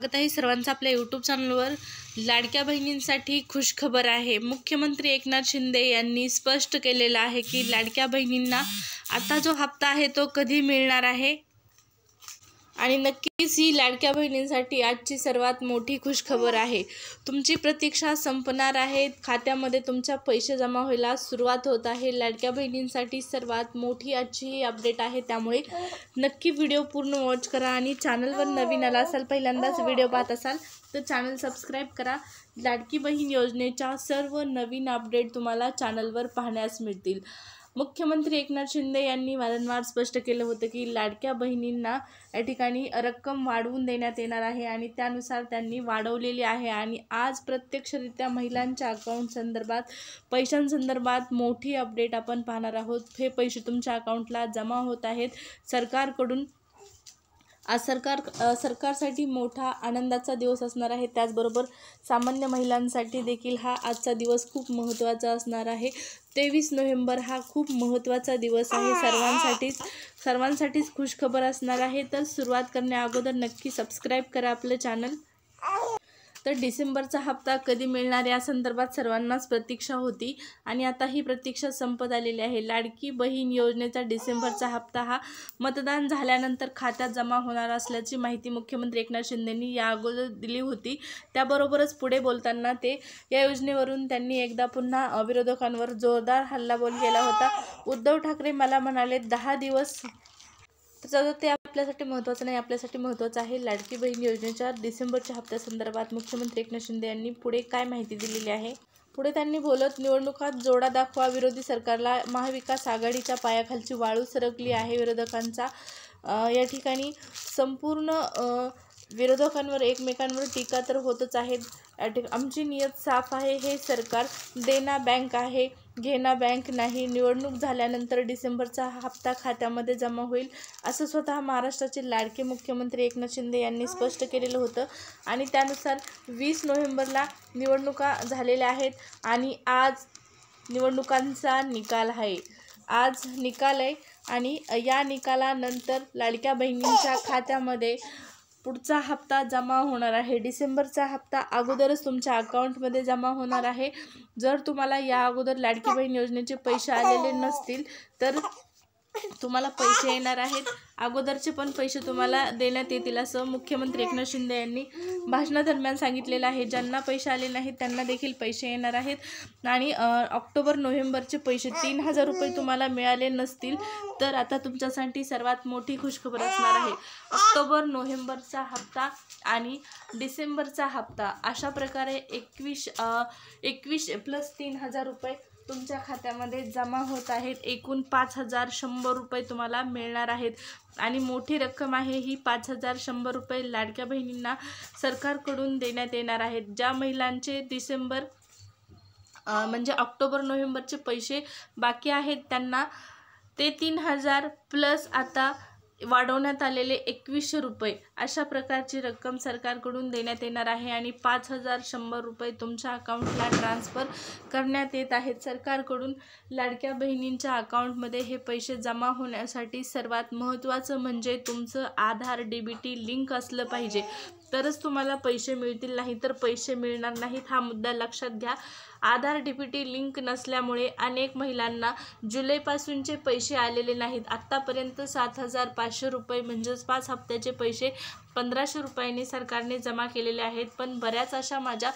स्वागत आहे सर्वांचं आपल्या यूट्यूब चॅनलवर। लाडक्या बहिणींसाठी खुशखबर आहे। मुख्यमंत्री एकनाथ शिंदे यांनी स्पष्ट केलेलं आहे की लाडक्या बहिणींना आता जो हप्ता आहे तो कधी मिळणार आहे आणि नक्कीच ही लाडक्या बहिणींसाठी आजची सर्वात मोठी खुशखबर आहे। तुमची प्रतीक्षा संपणार आहे, खात्यामध्ये तुमच्या पैसे जमा व्हायला सुरुवात होत आहे। लाडक्या बहिणींसाठी सर्वात मोठी आजची ही अपडेट आहे, त्यामुळे नक्की व्हिडिओ पूर्ण वॉच करा आणि चॅनलवर नवीन आला असाल, पहिल्यांदाच व्हिडिओ पाहत असाल तर चॅनल सबस्क्राइब करा। लाडकी बहीण योजनेच्या सर्व नवीन अपडेट तुम्हाला चॅनलवर पाहण्यास मिळतील। मुख्यमंत्री एकनाथ शिंदे यांनी वारंवार स्पष्ट केलं होतं की लाडक्या बहिणींना या ठिकाणी रक्कम वाढवून देण्यात येणार आहे आणि त्यानुसार त्यांनी वाढवलेली आहे आणि आज प्रत्यक्षरित्या महिलांच्या अकाउंट संदर्भात पैशांसंदर्भात मोठी अपडेट आपण पाहणार आहोत। हे पैसे तुमच्या अकाउंटला जमा होत आहेत सरकारकडून। आज सरकारसाठी मोठा आनंदाचा दिवस असणार आहे, त्याचबरोबर सामान्य महिलांसाठी देखील हा आजचा दिवस खूप महत्त्वाचा असणार आहे। 23 नोव्हेंबर हा खूप महत्त्वाचा दिवस आहे, सर्वांसाठीच खुशखबर असणार आहे। तर सुरुवात करण्या अगोदर नक्की सबस्क्राइब करा आपलं चॅनल। तर डिसेंबरचा हप्ता कधी मिळणार या संदर्भात सर्वांनाच प्रतीक्षा होती आणि आता ही प्रतीक्षा संपत आलेली आहे। लाडकी बहीण योजनेचा डिसेंबरचा हप्ता हा मतदान झाल्यानंतर खात्यात जमा होणार असल्याची माहिती मुख्यमंत्री एकनाथ शिंदेंनी या अगोदर दिली होती। त्याबरोबरच पुढे बोलताना या योजनेवरून त्यांनी एकदा पुन्हा विरोधकांवर जोरदार हल्लाबोल केला होता। उद्धव ठाकरे मला म्हणाले 10 दिवस, तर ते आपल्यासाठी महत्त्वाचं नाही, आपल्यासाठी महत्त्वाचं आहे। लाडकी बहीण योजनेच्या डिसेंबरच्या हप्त्यासंदर्भात मुख्यमंत्री एकनाथ शिंदे यांनी पुढे काय माहिती दिलेली आहे। पुढे त्यांनी बोलत, निवडणुकात जोडा दाखवा, विरोधी सरकारला महाविकास आघाडीच्या पायाखालची वाळू सरकली आहे। विरोधकांचा या ठिकाणी संपूर्ण विरोधकांवर एकमेकांवर टीका तर होतच आहेत। आमची नियत साफ आहे, हे सरकार देना बँक आहे, घेना बँक नाही। निवडणूक झाल्यानंतर डिसेंबरचा हप्ता खात्यामध्ये जमा होईल, असं स्वतः महाराष्ट्राचे लाडके मुख्यमंत्री एकनाथ शिंदे यांनी स्पष्ट केलेलं होतं आणि त्यानुसार 20 नोव्हेंबरला निवडणुका झालेल्या आहेत आणि आज निवडणुकांचा निकाल आहे। आज निकाल आहे आणि या निकालानंतर लाडक्या बहिणींच्या खात्यामध्ये पुढचा हप्ता जमा होणार आहे। डिसेंबरचा हप्ता अगोदरच तुमच्या अकाउंटमध्ये जमा होणार आहे। जर तुम्हाला या अगोदर लाडकी बहीण योजनेचे पैसे आलेले नसतील तर तुम्हाला पैसे येणार आहेत, अगोदरचे पण पैसे तुम्हाला देण्यात येतील, असं मुख्यमंत्री एकनाथ शिंदे यांनी भाषणादरम्यान सांगितलेलं आहे। ज्यांना पैसे आले नाहीत त्यांना देखील पैसे येणार आहेत आणि ऑक्टोबर नोव्हेंबरचे पैसे 3000 रुपये तुम्हाला मिळाले नसतील तर आता तुमच्यासाठी सर्वात मोठी खुशखबर असणार आहे। ऑक्टोबर नोव्हेंबरचा हप्ता आणि डिसेंबरचा हप्ता अशा प्रकारे 21 प्लस 3000 रुपये तुमच्या खात्यामध्ये जमा होत आहेत। एकूण 5100 रुपये तुम्हाला मिळणार आहेत आणि मोठी रक्कम आहे ही। 5100 रुपये लाडक्या बहिणींना सरकारकडून देण्यात येणार आहेत। ज्या महिलांचे डिसेंबर म्हणजे ऑक्टोबर नोव्हेंबरचे पैसे बाकी आहेत त्यांना ते 3000 प्लस आता वाढवण्यात आलेले 2100 रुपये अशा प्रकारची रक्कम सरकारकडून देण्यात येणार आहे आणि 5100 रुपये तुमच्या अकाउंटला ट्रान्सफर करण्यात येत आहेत सरकारकडून। लाडक्या बहिणींच्या अकाउंटमध्ये हे पैसे जमा होण्यासाठी सर्वात महत्त्वाचं म्हणजे तुमचं आधार DBT लिंक असलं पाहिजे, तरच तुम्हाला पैसे मिळतील, नाही तर पैसे मिळणार नाहीत, हा मुद्दा लक्षात घ्या। आधार DBT लिंक नसल्यामुळे अनेक महिलांना जुलैपासूनचे पैसे आलेले नाहीत। आत्तापर्यंत 7500 रुपये म्हणजेच 5 हप्त्याचे पैसे 1500 रुपयांनी सरकारने जमा केलेले आहेत, पण बऱ्याच अशा माझ्या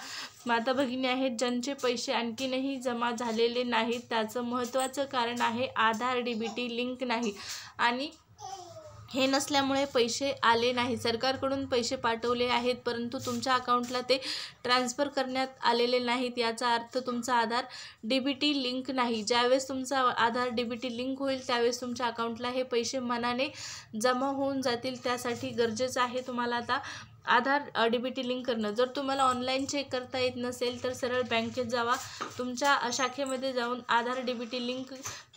माता भगिनी आहेत ज्यांचे पैसे आणखीनही जमा झालेले नाहीत। त्याचं महत्त्वाचं कारण आहे आधार DBT लिंक नाही आणि हे नसल्यामुळे पैसे आले नाही। सरकारकडून पैसे पाठवले आहेत परंतु तुमच्या अकाउंटला ते ट्रान्सफर करण्यात आलेले नाहीत, याचा अर्थ तुमचा आधार DBT लिंक नाही। ज्यावेळेस तुमचा आधार DBT लिंक होईल त्यावेळेस तुमच्या अकाउंटला हे पैसे मनाने जमा होऊन जातील। त्यासाठी गरजेचं आहे तुम्हाला आता आधार DBT लिंक करणं। जर तुम्हाला ऑनलाईन चेक करता येत नसेल तर सरळ बँकेत जावा, तुमच्या शाखेमध्ये जाऊन आधार DBT लिंक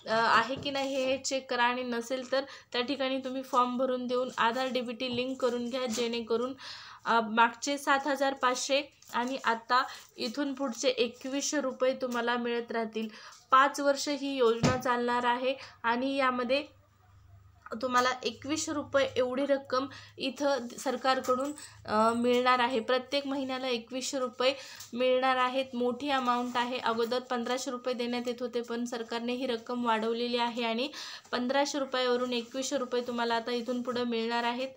आहे की नाही हे चेक करा आणि नसेल तर त्या ठिकाणी तुम्ही फॉर्म भरून देऊन आधार DBT लिंक करून घ्या, जेणेकरून मागचे 7500 आणि आता इथून पुढचे 2100 रुपये तुम्हाला मिळत राहतील। 5 वर्ष ही योजना चालणार आहे आणि यामध्ये तुम्हाला 2100 रुपये एवढी रक्कम इथं सरकारकडून मिळणार आहे। प्रत्येक महिन्याला 2100 रुपये मिळणार आहेत। मोठी अमाऊंट आहे। अगोदर 1500 रुपये देण्यात येत होते, पण सरकारने ही रक्कम वाढवलेली आहे आणि 1500 रुपयावरून 2100 रुपये तुम्हाला आता इथून पुढे मिळणार आहेत।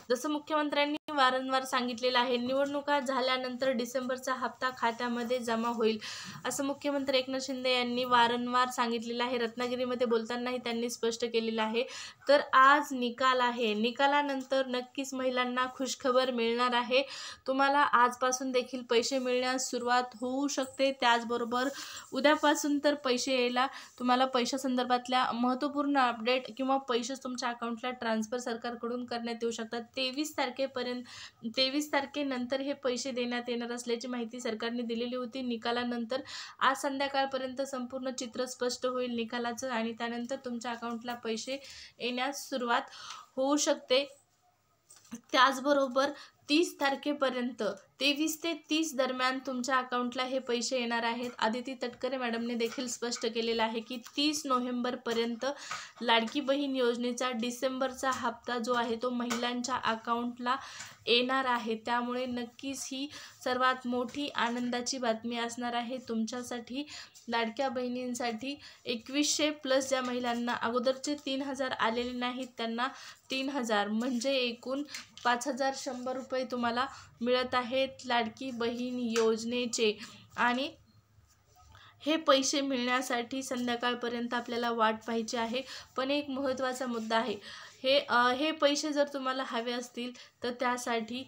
जसं मुख्यमंत्र्यांनी वारंवार सांगितलेलं आहे, निवडणुका झाल्यानंतर डिसेंबरचा हप्ता खात्यामध्ये जमा होईल, असं मुख्यमंत्री एकनाथ शिंदे यांनी वारंवार सांगितलेलं आहे। रत्नागिरीमध्ये बोलतानाही त्यांनी स्पष्ट केलेलं आहे। तर आज निकाल आहे, निकालानंतर नक्कीच महिलांना खुशखबर मिळणार आहे। तुम्हाला आजपासून देखील पैसे मिळण्यास सुरुवात होऊ शकते। त्याचबरोबर उद्यापासून तर पैसे यायला तुम्हाला पैशासंदर्भातल्या महत्त्वपूर्ण अपडेट किंवा पैसे तुमच्या अकाउंटला ट्रान्सफर सरकारकडून करण्यात येऊ शकतात। 23 तारखेनंतर हे पैसे देण्यात येणार असल्याची माहिती सरकारने दिलेली होती। निकालानंतर आज संध्याकाळपर्यंत संपूर्ण चित्र स्पष्ट होईल निकालाचं आणि त्यानंतर तुमच्या अकाउंटला पैसे येण्यास सुरुवात होऊ शकते। त्याचबरोबर 30 तारखेपर्यंत 23 ते 30 दरम्यान तुमच्या अकाउंटला हे पैसे येणार आहेत। आदिती तटकरे मॅडमने देखील स्पष्ट केलेलं आहे की 30 नोव्हेंबरपर्यंत लाडकी बहीण योजनेचा डिसेंबरचा हप्ता जो आहे तो महिलांच्या अकाउंटला येणार आहे। त्यामुळे नक्कीच ही सर्वात मोठी आनंदाची बातमी असणार आहे तुमच्यासाठी। लाडक्या बहिणींसाठी 2100 प्लस ज्या महिलांना अगोदरचे 3000 आलेले नाहीत त्यांना 3000 म्हणजे एकूण 5100 रुपये तुम्हाला मिळत आहेत लाडकी बहीण योजनेचे। आणि हे पैसे मिळण्यासाठी संध्याकाळपर्यंत आपल्याला वाट पाहायची आहे। पण एक महत्त्वाचा मुद्दा आहे, हे पैसे जर तुम्हाला हवे असतील तर त्यासाठी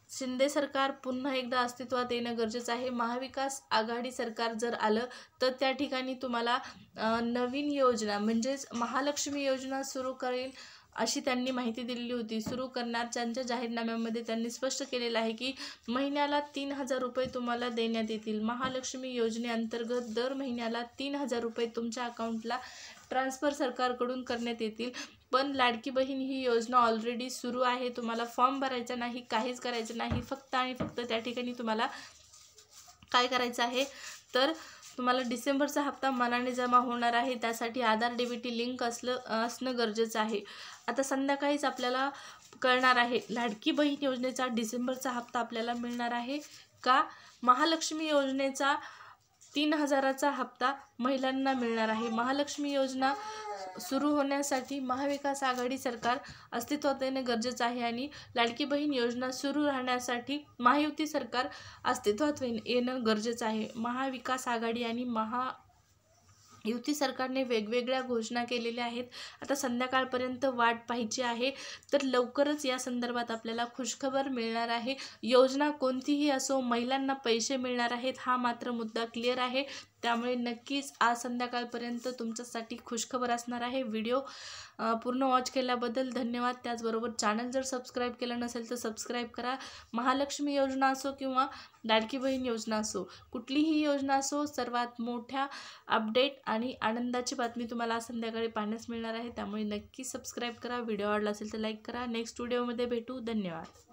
शिंदे सरकार पुन्हा एकदा अस्तित्वात येणं गरजेचं आहे। महाविकास आघाडी सरकार जर आलं तर त्या ठिकाणी तुम्हाला नवीन योजना म्हणजेच महालक्ष्मी योजना सुरू करेल अशी त्यांनी माहिती दिलेली होती। सुरू करणार त्यांच्या जाहीरनाम्यामध्ये त्यांनी स्पष्ट केलेलं आहे की महिन्याला 3000 रुपये तुम्हाला देण्यात येतील। महालक्ष्मी योजनेअंतर्गत दर महिन्याला 3000 रुपये तुमच्या अकाउंटला ट्रान्सफर सरकारकडून करण्यात येतील। पण लाडकी बहीण ही योजना ऑलरेडी सुरू आहे। तुम्हाला फॉर्म भरायचा नाही, काहीच करायचं नाही, फक्त आणि फक्त त्या ठिकाणी तुम्हाला काय करायचं आहे तर तुम्हाला डिसेंबरचा हप्ता मनाने जमा होणार आहे। त्यासाठी आधार DBT लिंक असणं गरजेचं आहे। आता संध्याकाळीच आपल्याला कळणार आहे लाडकी बहीण योजनेचा डिसेंबरचा हप्ता आपल्याला मिळणार आहे का, महालक्ष्मी योजनेचा 3000चा हप्ता महिलांना मिळणार आहे। महालक्ष्मी योजना सुरू होण्यासाठी महाविकास आघाडी सरकार अस्तित्वात येणं गरजेचं आहे आणि लाडकी बहीण योजना सुरू राहण्यासाठी महायुती सरकार अस्तित्वात येणं गरजेचं आहे। महाविकास आघाडी आणि युती सरकारने वेगवेगळ्या घोषणा केलेल्या आहेत। आता संध्याकाळपर्यंत वाट पाहायची आहे, तर लवकरच या संदर्भात आपल्याला खुशखबर मिळणार आहे। योजना कोणतीही असो महिलांना पैसे मिळणार आहेत हा मात्र मुद्दा क्लिअर आहे। त्यामुळे नक्कीच आज संध्याकाळपर्यंत तुमच्यासाठी खुशखबर असणार आहे। व्हिडिओ पूर्ण वॉच केल्याबद्दल धन्यवाद। त्याचबरोबर चॅनल जर सबस्क्राईब केलं नसेल तर सबस्क्राईब करा। महालक्ष्मी योजना असो किंवा लाडकी बहीण योजना असो, कुठलीही योजना असो, सर्वात मोठ्या अपडेट आणि आनंदाची बातमी तुम्हाला आज संध्याकाळी पाहण्यास मिळणार आहे। त्यामुळे नक्की सबस्क्राईब करा। व्हिडिओ आवडला असेल तर लाईक करा। नेक्स्ट व्हिडिओमध्ये भेटू। धन्यवाद।